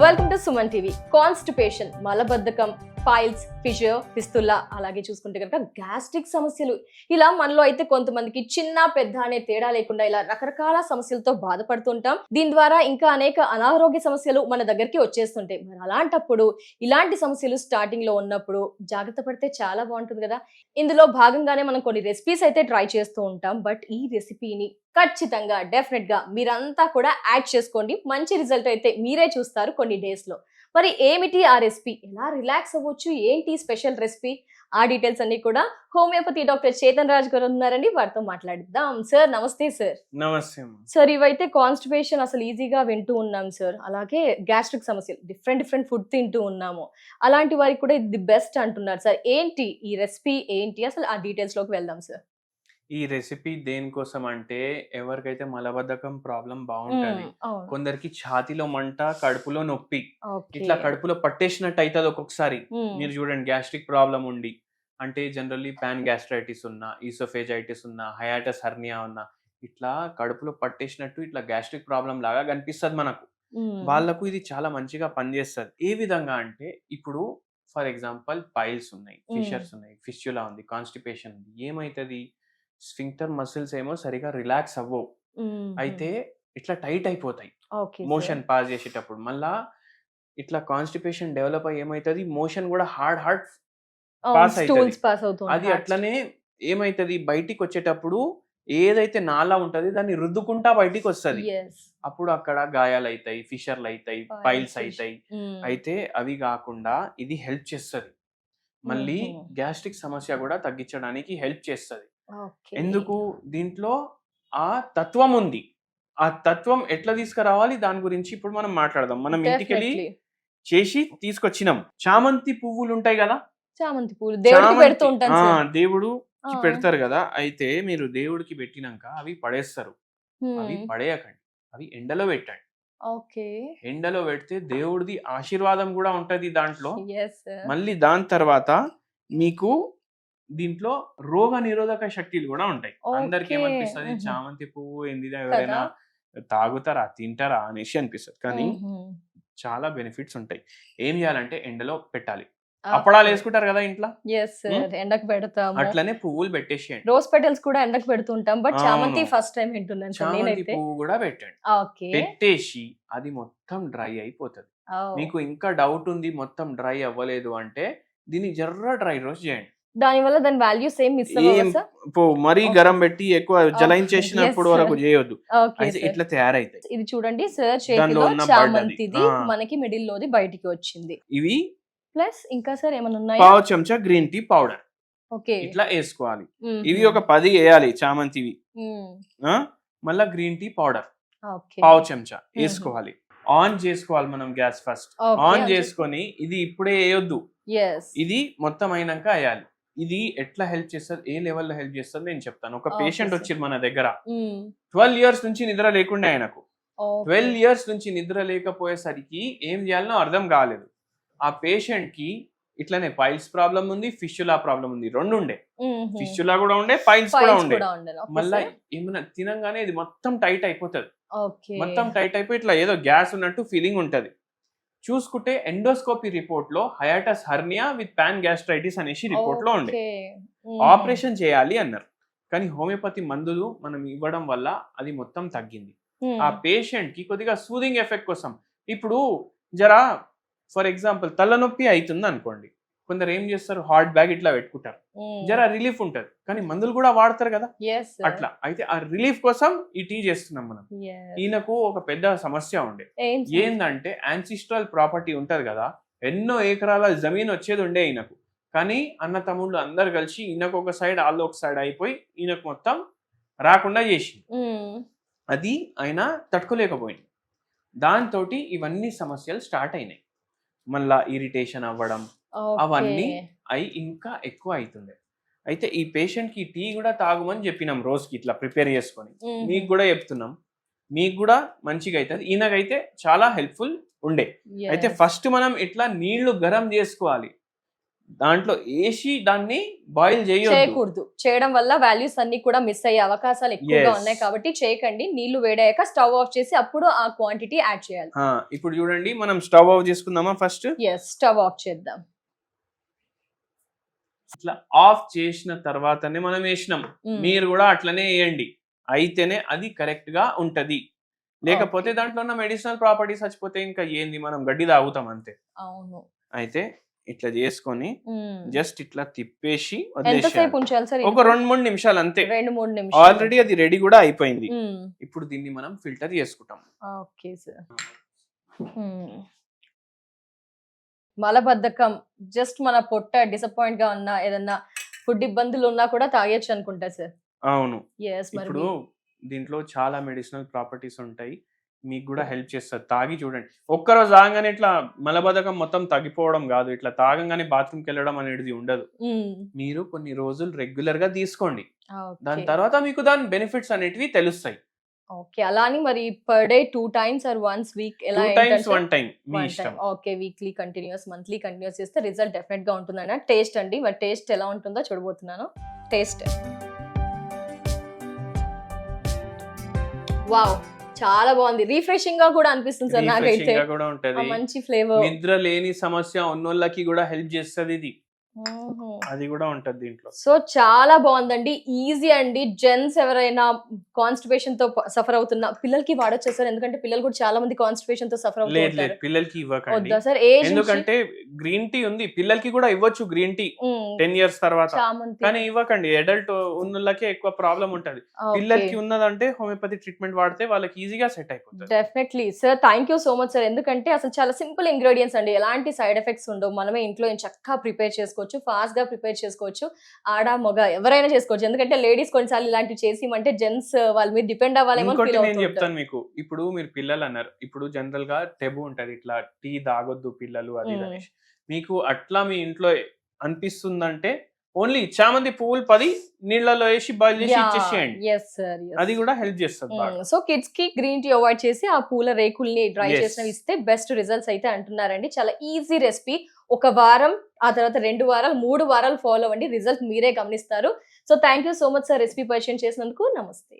Welcome to Suman TV. Constipation, మలబద్ధకం, piles, fissure, ఫిస్తుల్లా, అలాగే చూసుకుంటే కనుక గ్యాస్ట్రిక్ సమస్యలు, ఇలా మనలో అయితే కొంతమందికి చిన్న పెద్ద అనే తేడా లేకుండా ఇలా రకరకాల సమస్యలతో బాధపడుతుంటాం. దీని ద్వారా ఇంకా అనేక అనారోగ్య సమస్యలు మన దగ్గరికి వచ్చేస్తుంటాయి. మరి అలాంటప్పుడు ఇలాంటి సమస్యలు స్టార్టింగ్ లో ఉన్నప్పుడు జాగ్రత్త పడితే చాలా బాగుంటుంది కదా. ఇందులో భాగంగానే మనం కొన్ని రెసిపీస్ అయితే ట్రై చేస్తూ ఉంటాం. బట్ ఈ రెసిపీని ఖచ్చితంగా డెఫినెట్ గా మీరంతా కూడా యాడ్ చేసుకోండి. మంచి రిజల్ట్ అయితే మీరే చూస్తారు కొన్ని డేస్ లో. మరి ఏమిటి ఆ రెసిపీ, ఎలా రిలాక్స్ అవ్వచ్చు, ఏంటి స్పెషల్ రెసిపీ, ఆ డీటెయిల్స్ అన్ని కూడా హోమియోపతి డాక్టర్ చేతన్ రాజ్ గారు ఉన్నారండి, వారితో మాట్లాడిద్దాం. సార్ నమస్తే. సార్ నమస్తే. సార్ ఇవైతే కాన్స్టిపేషన్ అసలు ఈజీగా వింటూ ఉన్నాం సార్. అలాగే గ్యాస్ట్రిక్ సమస్యలు, డిఫరెంట్ ఫుడ్ తింటూ ఉన్నాము. అలాంటి వారికి కూడా ఇది బెస్ట్ అంటున్నారు సార్. ఏంటి ఈ రెసిపీ, ఏంటి అసలు, ఆ డీటెయిల్స్ లోకి వెళ్దాం సార్. ఈ రెసిపీ దేనికోసం అంటే ఎవరికైతే మలబద్ధకం ప్రాబ్లం బాగుంటది, కొందరికి ఛాతీలో మంట, కడుపులో నొప్పి, ఇట్లా కడుపులో పట్టేసినట్టు అవుతుంది ఒక్కొక్కసారి. మీరు చూడండి, గ్యాస్ట్రిక్ ప్రాబ్లం ఉండి, అంటే జనరల్లీ పాన్ గ్యాస్ట్రైటిస్ ఉన్నా, ఈసోఫేజైటిస్ ఉన్నా, హయాటస్ హెర్నియా ఉన్నా, ఇట్లా కడుపులో పట్టేసినట్టు ఇట్లా గ్యాస్ట్రిక్ ప్రాబ్లం లాగా కనిపిస్తుంది మనకు. వాళ్ళకు ఇది చాలా మంచిగా పనిచేస్తుంది. ఏ విధంగా అంటే, ఇప్పుడు ఫర్ ఎగ్జాంపుల్ పైల్స్ ఉన్నాయి, ఫిషర్స్ ఉన్నాయి, ఫిస్చులా ఉంది, కాన్స్టిపేషన్ ఉంది, ఏమైతుంది, స్ఫింక్టర్ మసిల్స్ ఏమో సరిగా రిలాక్స్ అవ్వవు, అయితే ఇట్లా టైట్ అయిపోతాయి మోషన్ పాస్ చేసేటప్పుడు. మళ్ళా ఇట్లా కాన్స్టిపేషన్ డెవలప్ అయ్యి ఏమైతుంది, మోషన్ కూడా హార్డ్ పాస్ అవుతుంది. అది అట్లనే ఏమైతుంది, బయటికి వచ్చేటప్పుడు ఏదైతే నాలా ఉంటది దాన్ని రుద్దుకుంటా బయటికి వస్తుంది. అప్పుడు అక్కడ గాయాలు అవుతాయి, ఫిషర్లు అవుతాయి, పైల్స్ అవుతాయి. అయితే అవి కాకుండా ఇది హెల్ప్ చేస్తుంది, మళ్ళీ గ్యాస్ట్రిక్ సమస్య కూడా తగ్గించడానికి హెల్ప్ చేస్తుంది. ఎందుకు, దీంట్లో ఆ తత్వం ఉంది. ఆ తత్వం ఎట్లా తీసుకురావాలి దాని గురించి ఇప్పుడు మనం మాట్లాడదాం. మనం ఇంటికెళ్ళి చేసి తీసుకొచ్చినాం. చామంతి పువ్వులు ఉంటాయి కదా, చామంతి పువ్వులు దేవుడికి పెడతారు కదా. అయితే మీరు దేవుడికి పెట్టినాక అవి పడేస్తారు. అవి పడేయకండి, అవి ఎండలో పెట్టండి. ఎండలో పెడితే దేవుడిది ఆశీర్వాదం కూడా ఉంటది దాంట్లో. మళ్ళీ దాని తర్వాత మీకు దీంట్లో రోగ నిరోధక శక్తులు కూడా ఉంటాయి. అందరికి ఏమనిపిస్తుంది, చామంతి పువ్వు ఏందిదా, ఎవరైనా తాగుతారా, తింటారా అనేసి అనిపిస్తుంది. కానీ చాలా బెనిఫిట్స్ ఉంటాయి. ఏం చేయాలంటే ఎండలో పెట్టాలి. అప్పడాలు వేసుకుంటారు కదా ఇంట్లో, ఎండకు పెడతాం. అట్లనే పువ్వులు పెట్టేసేయండి. రోజ్ పెటల్స్ కూడా ఎండకు పెడుతుంటాం, బట్ చామంతి ఫస్ట్ టైం వింటున్నాను. చామంతి పువ్వు కూడా పెట్టండి. పెట్టేసి అది మొత్తం డ్రై అయిపోతుంది. మీకు ఇంకా డౌట్ ఉంది మొత్తం డ్రై అవ్వలేదు అంటే దీన్ని జర్ర డ్రై రోస్ట్ చేయండి. దానివల్ల దాని వాల్యూ సేమ్ మిస్ అవ్వదు. మరీ గరం పెట్టి ఎక్కువ జలైంచేసినప్పుడు వరకు చేయొద్దు, ఇట్లా తయారైతాయి. ఇది చూడండి సార్, చేతిలో చామంతిది మనకి మిడిల్ లోది బయటికి వచ్చింది. ఇవి ప్లస్ ఇంకా సార్ ఏమైనా ఉన్నాయి, పావు చెంచా గ్రీన్ టీ పౌడర్ ఇట్లా వేసుకోవాలి. ఇవి ఒక 10 వేయాలి చామంతివి. మళ్ళా గ్రీన్ టీ పౌడర్ పావు చెంచా వేసుకోవాలి. ఆన్ చేసుకోవాలి మనం గ్యాస్ ఫస్ట్. ఆన్ చేసుకొని ఇది ఇప్పుడే వేయొద్దు, ఇది మొత్తం అయినాక వేయాలి. ఇది ఎట్లా హెల్ప్ చేస్తుంది, ఏ లెవెల్లో హెల్ప్ చేస్తుంది నేను చెప్తాను. ఒక పేషెంట్ వచ్చింది మన దగ్గర, 12 years నుంచి నిద్ర లేకుండా, ఆయనకు 12 years నుంచి నిద్ర లేకపోయేసరికి ఏం చేయాలనో అర్థం కాలేదు. ఆ పేషెంట్ కి ఇట్లనే పైల్స్ ప్రాబ్లం ఉంది, ఫిస్చులా ప్రాబ్లం ఉంది, రెండు ఉండే. ఫిస్చులా కూడా ఉండే, పైల్స్ కూడా ఉండే. మళ్ళీ ఏమైనా తినంగానే ఇది మొత్తం టైట్ అయిపోతుంది. మొత్తం టైట్ అయిపోయి ఇట్లా ఏదో గ్యాస్ ఉన్నట్టు ఫీలింగ్ ఉంటది. చూసుకుంటే ఎండోస్కోపీ రిపోర్ట్ లో hiatus hernia with pan gastritis అనేసి రిపోర్ట్ లో ఉండే. ఆపరేషన్ చేయాలి అన్నారు, కానీ హోమియోపతి మందులు మనం ఇవ్వడం వల్ల అది మొత్తం తగ్గింది. ఆ పేషెంట్ కి కొద్దిగా సూదింగ్ ఎఫెక్ట్ కోసం, ఇప్పుడు జరా ఫర్ ఎగ్జాంపుల్ తలనొప్పి అవుతుంది అనుకోండి, కొందరు ఏం చేస్తారు, హాట్ బ్యాగ్ ఇట్లా పెట్టుకుంటారు, జరా రిలీఫ్ ఉంటది, కానీ మందులు కూడా వాడతారు కదా అట్లా. అయితే ఆ రిలీఫ్ కోసం ఈ టీ చేస్తున్నాం మనం. ఈయనకు ఒక పెద్ద సమస్య ఉండే, ఏందంటే యాన్సిస్ట్రల్ ప్రాపర్టీ ఉంటది కదా, ఎన్నో ఎకరాల జమీన్ వచ్చేది ఉండే ఈయనకు. కానీ అన్న తమ్ముళ్ళు అందరు కలిసి ఈయనకు ఒక సైడ్, వాళ్ళు ఒక సైడ్ అయిపోయి ఈయనకు మొత్తం రాకుండా చేసి, అది ఆయన తట్టుకోలేకపోయింది. దాంతో ఇవన్నీ సమస్యలు స్టార్ట్ అయినాయి. మళ్ళా ఇరిటేషన్ అవ్వడం, అవన్నీ అయి ఇంకా ఎక్కువ అవుతుంది. అయితే ఈ పేషెంట్ కి టీ కూడా తాగమని చెప్పినాం రోజుకి, ఇట్లా ప్రిపేర్ చేసుకొని. మీకు కూడా చెప్తున్నాం, మీకు కూడా మంచిగా అవుతుంది. ఈయనకైతే చాలా హెల్ప్ఫుల్ ఉండే. అయితే ఫస్ట్ మనం ఇట్లా నీళ్లు గరం చేసుకోవాలి. దాంట్లో వేసి దాన్ని బాయిల్ చేయొద్దు. చేయకూడదు. చేయడం వల్ల వాల్యూస్ అన్ని కూడా మిస్ అయ్యే అవకాశాలు ఎక్కువగా Yes. ఉన్నాయి కాబట్టి చేయకండి. నీళ్లు వేడయ్యాక స్టవ్ ఆఫ్ చేసి అప్పుడు ఆ క్వాంటిటీ యాడ్ చేయాలి. ఇప్పుడు చూడండి మనం స్టవ్ ఆఫ్ చేసుకుందామా ఫస్ట్. ఎస్, స్టవ్ ఆఫ్ చేద్దాం. ఇట్లా ఆఫ్ చేసిన తర్వాతనే మనం వేసినాం. మీరు కూడా అట్లనే వేయండి, అయితేనే అది కరెక్ట్ గా ఉంటది. లేకపోతే Okay. దాంట్లో ఉన్న మెడిసినల్ ప్రాపర్టీస్ చచ్చిపోతే ఇంకా ఏంది, మనం గడ్డి తాగుతాం అంతే. అవును. అయితే ఇట్లా చేసుకొని జస్ట్ ఇట్లా తిప్పేసి ఎంతసేపు వదిలేసేయాలి. ఉంచాలి సార్? ఒక 2-3 నిమిషాలు అంతే. 2-3 నిమిషాలు. ఆల్రెడీ అది రెడీ కూడా అయిపోయింది. ఇప్పుడు దీన్ని మనం ఫిల్టర్ చేసుకుంటాం. Okay sir. మలబద్ధకం, జస్ట్ మన పొట్ట డిసప్పాయింట్ గా ఉన్నా, ఏదన్నా ఫుడ్ ఇబ్బందులు ఉన్నా కూడా తాగొచ్చు అనుకుంటా సార్. అవును. ఎస్. మరి ఇప్పుడు దీంట్లో చాలా మెడిసినల్ ప్రాపర్టీస్ ఉంటాయి, మీకు కూడా హెల్ప్ చేస్తారు. తాగి చూడండి. ఒక్కరోజు తాగంగానే ఇట్లా మలబద్ధకం మొత్తం తగ్గిపోవడం కాదు, ఇట్లా తాగంగానే బాత్రూమ్కి వెళ్ళడం అనేది ఉండదు. మీరు కొన్ని రోజులు రెగ్యులర్ గా తీసుకోండి, దాని తర్వాత మీకు దాని బెనిఫిట్స్ అనేటివి తెలుస్తాయి. ఓకే. అలా అని మరి per day 2 times or once week ఎలా? 2 times 1 time మీ ఇష్టం. Okay. Weekly continues, monthly continues చేస్తే రిజల్ట్ డెఫినెట్ గా ఉంటుందన్న. టేస్ట్ అండి, మరి టేస్ట్ ఎలా ఉంటుందో చూడబోతున్నాను. టేస్ట్ వావ్, చాలా బాగుంది. రిఫ్రెషింగ్ గా కూడా అనిపిస్తుంది సార్ నాకైతే. కూడా ఉంటది, మంచి ఫ్లేవర్. నిద్ర లేని సమస్య ఉన్నోళ్ళకి కూడా హెల్ప్ చేస్తుంది ఇది, అది కూడా ఉంటది దీంట్లో. సో చాలా బాగుందండి, ఈజీ అండి. జెంట్స్ ఎవరైనా కాన్స్టిపేషన్ తో సఫర్ అవుతున్నా పిల్లలకి వాడొచ్చా సార్? ఎందుకంటే పిల్లలు కూడా చాలా మంది కాన్స్టిపేషన్ తో సఫర్ లేదు లేదు, పిల్లలకి ఇవ్వకండి. వద్దా సార్? ఏజ్ ఎందుకంటే గ్రీన్ టీ ఉంది, పిల్లలకి కూడా ఇవ్వచ్చు గ్రీన్ టీ 10 years తర్వాత, కానీ ఇవ్వకండి. అడల్ట్ ఉన్నోళ్ళకే ఎక్కువ ప్రాబ్లం ఉంటది. పిల్లలకి ఉన్నదంటే హోమియోపతి ట్రీట్మెంట్ వాడితే వాళ్ళకి ఈజీగా సెట్ అయిపోతుంది. Definitely sir, thank you so much sir. ఎందుకంటే అసలు చాలా సింపుల్ ఇంగ్రీడియంట్స్ అండి, ఎలాంటి సైడ్ ఎఫెక్ట్స్ ఉండవు. మనమే ఇంట్లో చక్కగా ప్రిపేర్ చేసుకోవచ్చు, ఫాస్ట్ గా ప్రిపేర్ చేసుకోవచ్చు. ఆడ మగ ఎవరైనా చేసుకోవచ్చు. ఎందుకంటే లేడీస్ కొన్నిసార్లు ఇలాంటివి చేసి అంటే జెంట్స్ వాళ్ళ మీద డిపెండ్ అవ్వాలేమో. నేను చెప్తాను మీకు, ఇప్పుడు మీరు పిల్లలు అన్నారు, ఇప్పుడు జనరల్ గా టెబు ఉంటది, ఇట్లా టీ తాగొద్దు పిల్లలు అది అనేసి. మీకు అట్లా మీ ఇంట్లో అనిపిస్తుందంటే ఓన్లీ చామంతి పువ్వులు 10 నీళ్ళలో వేసి బాయిల్ చేసి ఇచ్చేసేయండి, అది కూడా హెల్ప్ చేస్తుంది. సో కిడ్స్ కి గ్రీన్ టీ అవాయిడ్ చేసి ఆ పూల రేకుల్ని డ్రై చేసినవి ఇస్తే బెస్ట్ రిజల్ట్స్ అయితే అంటున్నారండి. చాలా ఈజీ రెసిపీ. 1 వారం, ఆ తర్వాత 2 వారాలు, 3 వారాలు ఫాలో అవ్వండి, రిజల్ట్ మీరే గమనిస్తారు. So thank you so much sir recipe పరిచయం చేసినందుకు. నమస్తే.